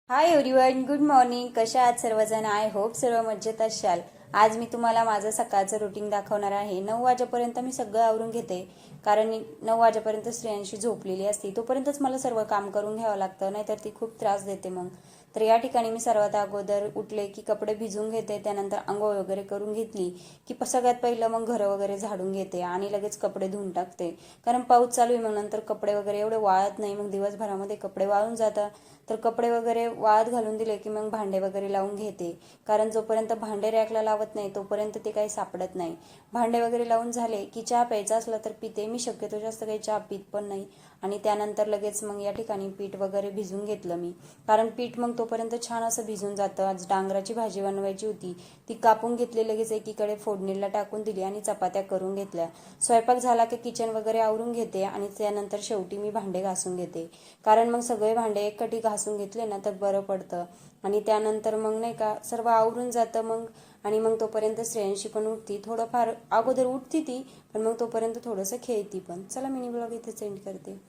Hi everyone, good morning. कशा आहात सर्वजण? आय होप सर्व मजेत असाल. आज मी तुम्हाला माझं सकाळचं रुटीन दाखवणार आहे. 9 वाजेपर्यंत मी सगळं आवरून घेते, कारण 9 वाजेपर्यंत स्त्रियांशी झोपलेली असते. तोपर्यंतच मला सर्व काम करून घ्यावं लागतं, नाहीतर ती खूप त्रास देते मग. तर या ठिकाणी मी सर्वात अगोदर उठले की कपडे भिजून घेते, त्यानंतर आंघोळ वगैरे करून घेतली की सगळ्यात पहिलं मग घरं वगैरे झाडून घेते आणि लगेच कपडे धुवून टाकते. कारण पाऊस चालू आहे, मग नंतर कपडे वगैरे एवढे वाळत नाही, मग दिवसभरामध्ये कपडे वाळून जातात. तर कपडे वगैरे वाळत घालून दिले की मग भांडे वगैरे लावून घेते, कारण जोपर्यंत भांडे रॅकला लावत नाही तोपर्यंत ते काही सापडत नाही. भांडे वगैरे लावून झाले की चहा प्यायचा असला तर पिते, मी शक्यतो जास्त काही चहा पित पण नाही. आणि त्यानंतर लगेच मग या ठिकाणी पीठ वगैरे भिजून घेतलं मी, कारण पीठ मग तोपर्यंत छान असं भिजून जातं. आज डांगराची भाजी बनवायची होती, ती कापून घेतली, लगेच एकीकडे फोडणीला टाकून दिली आणि चपात्या करून घेतल्या. स्वयंपाक झाला की किचन वगैरे आवरून घेते आणि त्यानंतर शेवटी मी भांडे घासून घेते, कारण मग सगळे भांडे एकटी घासून घेतले ना तर बरं पडतं. आणि त्यानंतर मग नाही का सर्व आवरून जातं मग. आणि मग तोपर्यंत श्रेयांशी पण उठती, थोडंफार अगोदर उठती ती, पण मग तोपर्यंत थोडंसं खेळती पण. चला, मिनी ब्लॉग इथे सेंड करते.